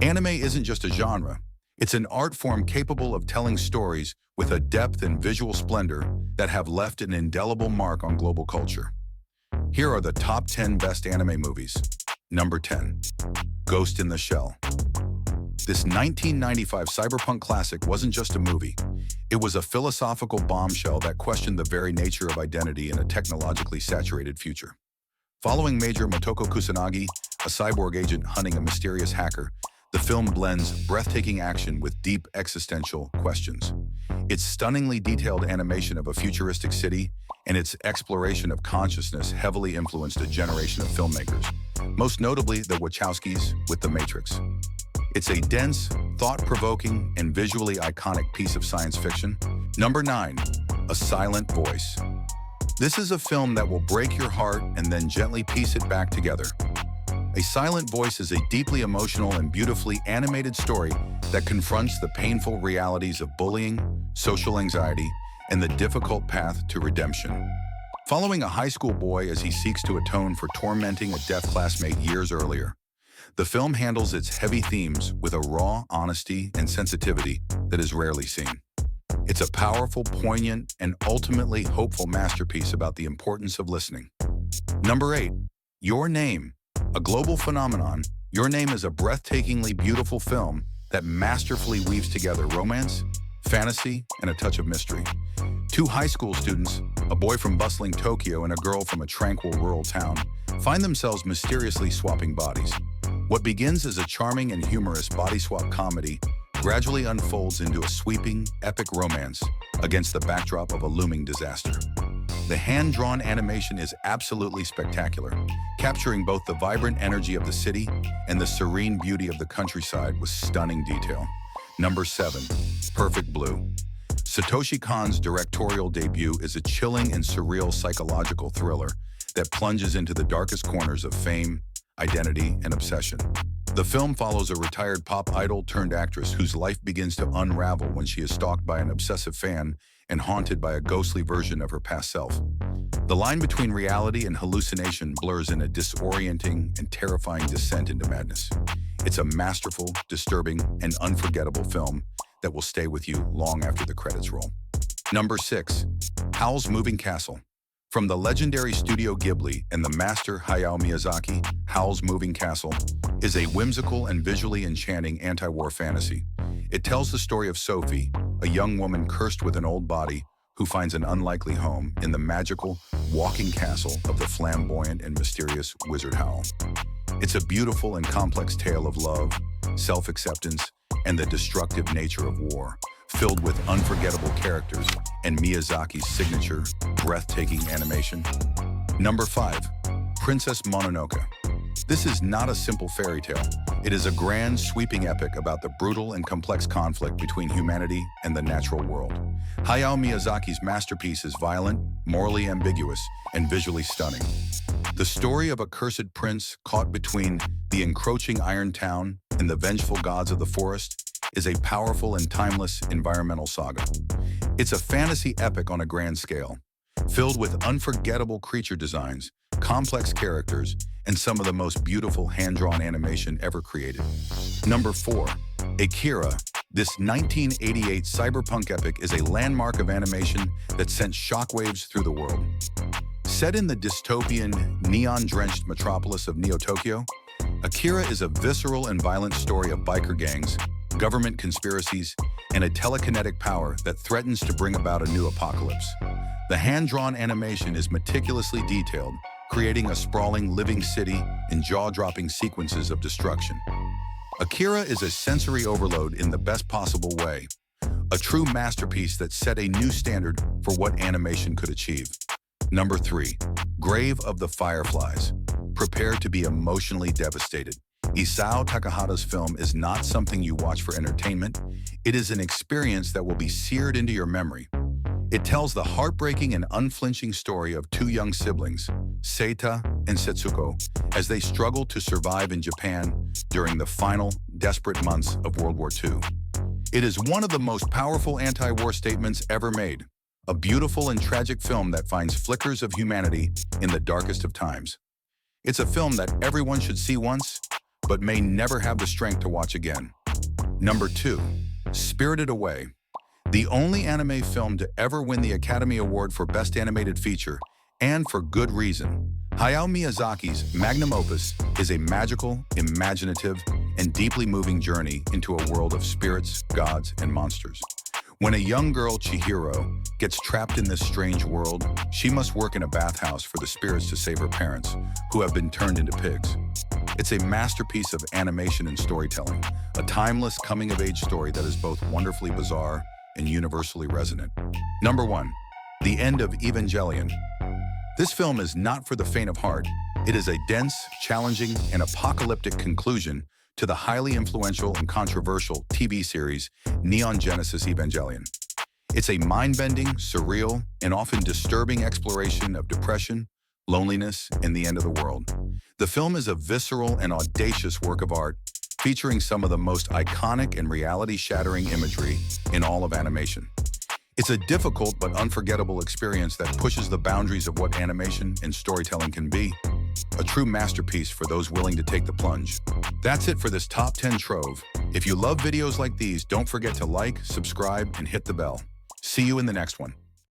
Anime isn't just a genre. It's an art form capable of telling stories with a depth and visual splendor that have left an indelible mark on global culture. Here are the top 10 best anime movies. Number 10. Ghost in the Shell. This 1995 cyberpunk classic wasn't just a movie. It was a philosophical bombshell that questioned the very nature of identity in a technologically saturated future. Following Major Motoko Kusanagi, a cyborg agent hunting a mysterious hacker, the film blends breathtaking action with deep existential questions. Its stunningly detailed animation of a futuristic city and its exploration of consciousness heavily influenced a generation of filmmakers, most notably the Wachowskis with The Matrix. It's a dense, thought-provoking, and visually iconic piece of science fiction. Number 9. A Silent Voice. This is a film that will break your heart and then gently piece it back together. A Silent Voice is a deeply emotional and beautifully animated story that confronts the painful realities of bullying, social anxiety, and the difficult path to redemption. Following a high school boy as he seeks to atone for tormenting a deaf classmate years earlier, the film handles its heavy themes with a raw honesty and sensitivity that is rarely seen. It's a powerful, poignant, and ultimately hopeful masterpiece about the importance of listening. Number 8. Your Name. A global phenomenon, Your Name is a breathtakingly beautiful film that masterfully weaves together romance, fantasy, and a touch of mystery. Two high school students, a boy from bustling Tokyo and a girl from a tranquil rural town, find themselves mysteriously swapping bodies. What begins as a charming and humorous body swap comedy gradually unfolds into a sweeping, epic romance against the backdrop of a looming disaster. The hand-drawn animation is absolutely spectacular, capturing both the vibrant energy of the city and the serene beauty of the countryside with stunning detail. Number 7. Perfect Blue. Satoshi Kon's directorial debut is a chilling and surreal psychological thriller that plunges into the darkest corners of fame, identity, and obsession. The film follows a retired pop idol turned actress whose life begins to unravel when she is stalked by an obsessive fan and haunted by a ghostly version of her past self. The line between reality and hallucination blurs in a disorienting and terrifying descent into madness. It's a masterful, disturbing, and unforgettable film that will stay with you long after the credits roll. Number 6. Howl's Moving Castle. From the legendary Studio Ghibli and the master Hayao Miyazaki, Howl's Moving Castle is a whimsical and visually enchanting anti-war fantasy. It tells the story of Sophie, a young woman cursed with an old body who finds an unlikely home in the magical, walking castle of the flamboyant and mysterious wizard Howl. It's a beautiful and complex tale of love, self-acceptance, and the destructive nature of war, filled with unforgettable characters and Miyazaki's signature, breathtaking animation. Number 5. Princess Mononoke. This is not a simple fairy tale. It is a grand, sweeping epic about the brutal and complex conflict between humanity and the natural world. Hayao Miyazaki's masterpiece is violent, morally ambiguous, and visually stunning. The story of a cursed prince caught between the encroaching Iron Town and the vengeful gods of the forest is a powerful and timeless environmental saga. It's a fantasy epic on a grand scale, filled with unforgettable creature designs, complex characters, and some of the most beautiful hand-drawn animation ever created. Number 4. Akira. This 1988 cyberpunk epic is a landmark of animation that sent shockwaves through the world. Set in the dystopian, neon-drenched metropolis of Neo-Tokyo, Akira is a visceral and violent story of biker gangs, government conspiracies, and a telekinetic power that threatens to bring about a new apocalypse. The hand-drawn animation is meticulously detailed, creating a sprawling living city and jaw-dropping sequences of destruction. Akira is a sensory overload in the best possible way, a true masterpiece that set a new standard for what animation could achieve. Number 3. Grave of the Fireflies. Prepare to be emotionally devastated. Isao Takahata's film is not something you watch for entertainment. It is an experience that will be seared into your memory. It tells the heartbreaking and unflinching story of two young siblings, Seita and Setsuko, as they struggle to survive in Japan during the final, desperate months of World War II. It is one of the most powerful anti-war statements ever made, a beautiful and tragic film that finds flickers of humanity in the darkest of times. It's a film that everyone should see once, but may never have the strength to watch again. Number 2. Spirited Away. The only anime film to ever win the Academy Award for Best Animated Feature, and for good reason. Hayao Miyazaki's magnum opus is a magical, imaginative, and deeply moving journey into a world of spirits, gods, and monsters. When a young girl, Chihiro, gets trapped in this strange world, she must work in a bathhouse for the spirits to save her parents, who have been turned into pigs. It's a masterpiece of animation and storytelling, a timeless coming-of-age story that is both wonderfully bizarre and universally resonant. Number 1. The End of Evangelion. This film is not for the faint of heart. It is a dense, challenging, and apocalyptic conclusion to the highly influential and controversial TV series Neon Genesis Evangelion. It's a mind-bending, surreal, and often disturbing exploration of depression, loneliness, and the end of the world. The film is a visceral and audacious work of art, featuring some of the most iconic and reality-shattering imagery in all of animation. It's a difficult but unforgettable experience that pushes the boundaries of what animation and storytelling can be. A true masterpiece for those willing to take the plunge. That's it for this Top 10 Trove. If you love videos like these, don't forget to like, subscribe, and hit the bell. See you in the next one.